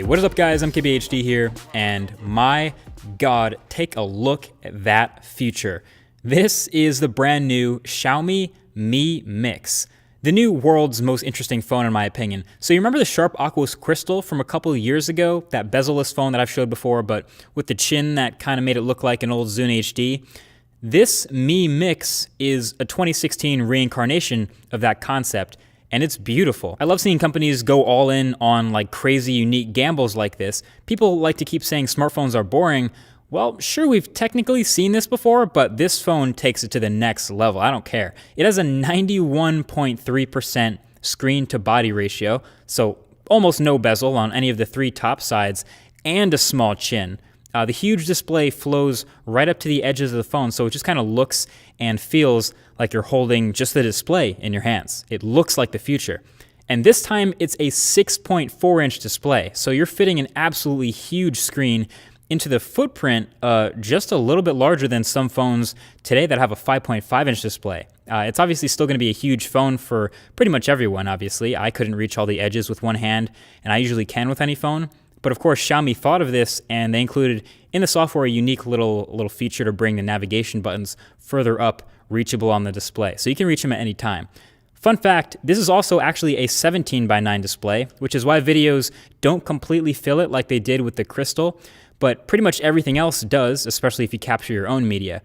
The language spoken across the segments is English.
What is up, guys? I'm KBHD here, and my God, take a look at that feature. This is the brand new Xiaomi Mi Mix, the new world's most interesting phone in my opinion. So you remember the Sharp Aquos Crystal from a couple of years ago, that bezel-less phone that I've showed before, but with the chin that kind of made it look like an old Zune HD? This Mi Mix is a 2016 reincarnation of that concept, and it's beautiful. I love seeing companies go all in on like crazy unique gambles like this. People like to keep saying smartphones are boring. Well, sure, we've technically seen this before, but this phone takes it to the next level. I don't care. It has a 91.3% screen to body ratio, so almost no bezel on any of the three top sides, and a small chin. The huge display flows right up to the edges of the phone, so it just kind of looks and feels like you're holding just the display in your hands. It looks like the future. And this time, it's a 6.4-inch display, so you're fitting an absolutely huge screen into the footprint just a little bit larger than some phones today that have a 5.5-inch display. It's obviously still going to be a huge phone for pretty much everyone, obviously. I couldn't reach all the edges with one hand, and I usually can with any phone. But of course, Xiaomi thought of this, and they included in the software a unique little feature to bring the navigation buttons further up, reachable on the display. So you can reach them at any time. Fun fact, this is also actually a 17:9 display, which is why videos don't completely fill it like they did with the Crystal, but pretty much everything else does, especially if you capture your own media.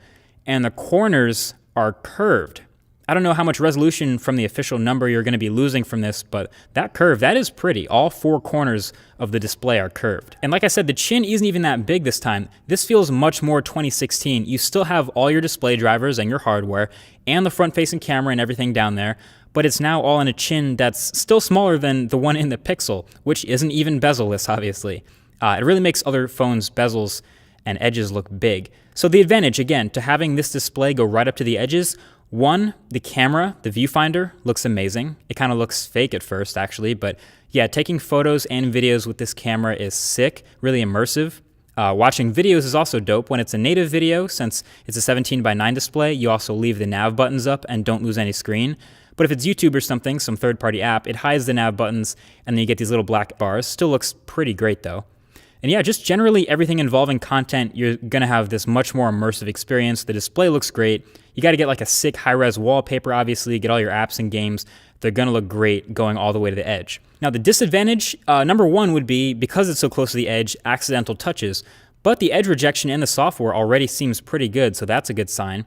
And the corners are curved. I don't know how much resolution from the official number you're going to be losing from this, but that curve, that is pretty. All four corners of the display are curved. And like I said, the chin isn't even that big this time. This feels much more 2016. You still have all your display drivers and your hardware and the front-facing camera and everything down there, but it's now all in a chin that's still smaller than the one in the Pixel, which isn't even bezel-less, obviously. It really makes other phones' bezels and edges look big. So the advantage, again, to having this display go right up to the edges, one, the camera, the viewfinder, looks amazing. It kind of looks fake at first, actually, but yeah, taking photos and videos with this camera is sick, really immersive. Watching videos is also dope. When it's a native video, since it's a 17:9 display, you also leave the nav buttons up and don't lose any screen. But if it's YouTube or something, some third-party app, it hides the nav buttons, and then you get these little black bars. Still looks pretty great, though. And yeah, just generally everything involving content, you're going to have this much more immersive experience. The display looks great. You got to get like a sick high-res wallpaper, obviously, get all your apps and games. They're going to look great going all the way to the edge. Now, the disadvantage, number one, would be, because it's so close to the edge, accidental touches. But the edge rejection in the software already seems pretty good, so that's a good sign.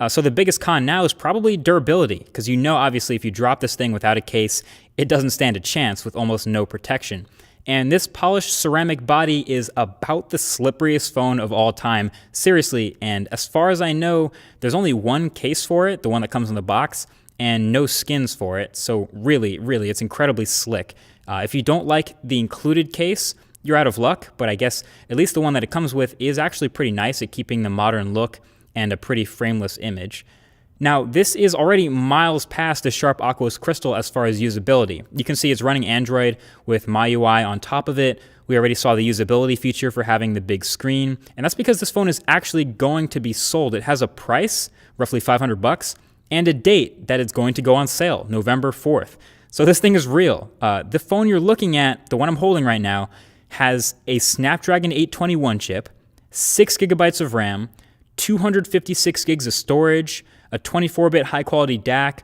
So the biggest con now is probably durability, because you know, obviously, if you drop this thing without a case, it doesn't stand a chance with almost no protection. And this polished ceramic body is about the slipperiest phone of all time, seriously, and as far as I know, there's only one case for it, the one that comes in the box, and no skins for it, so really, it's incredibly slick. If you don't like the included case, you're out of luck, but I guess at least the one that it comes with is actually pretty nice at keeping the modern look and a pretty frameless image. Now, this is already miles past the Sharp Aquos Crystal as far as usability. You can see it's running Android with MyUI on top of it. We already saw the usability feature for having the big screen, and that's because this phone is actually going to be sold. It has a price, roughly $500, and a date that it's going to go on sale, November 4th. So this thing is real. The phone you're looking at, the one I'm holding right now, has a Snapdragon 821 chip, 6 gigabytes of RAM, 256 gigs of storage, a 24-bit high-quality DAC,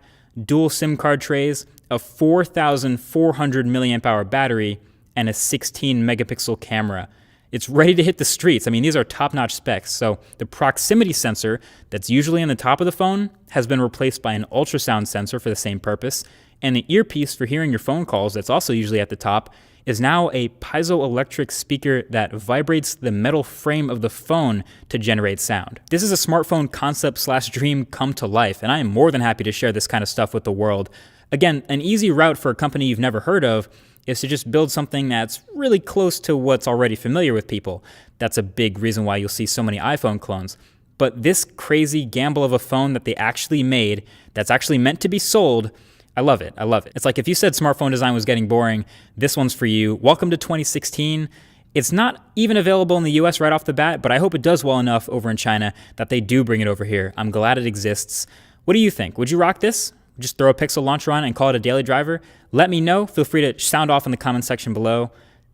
dual SIM card trays, a 4,400 milliamp hour battery, and a 16-megapixel camera. It's ready to hit the streets. I mean, these are top-notch specs. So the proximity sensor that's usually on the top of the phone has been replaced by an ultrasound sensor for the same purpose, and the earpiece for hearing your phone calls that's also usually at the top is now a piezoelectric speaker that vibrates the metal frame of the phone to generate sound. This is a smartphone concept/dream come to life, and I am more than happy to share this kind of stuff with the world. Again, an easy route for a company you've never heard of is to just build something that's really close to what's already familiar with people. That's a big reason why you'll see so many iPhone clones. But this crazy gamble of a phone that they actually made, that's actually meant to be sold, I love it. I love it. It's like if you said smartphone design was getting boring, this one's for you. Welcome to 2016. It's not even available in the US right off the bat, but I hope it does well enough over in China that they do bring it over here. I'm glad it exists. What do you think? Would you rock this? Just throw a Pixel launcher on and call it a daily driver? Let me know. Feel free to sound off in the comment section below.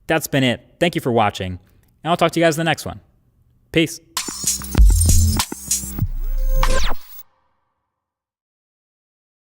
That's been it. Thank you for watching, and I'll talk to you guys in the next one. Peace.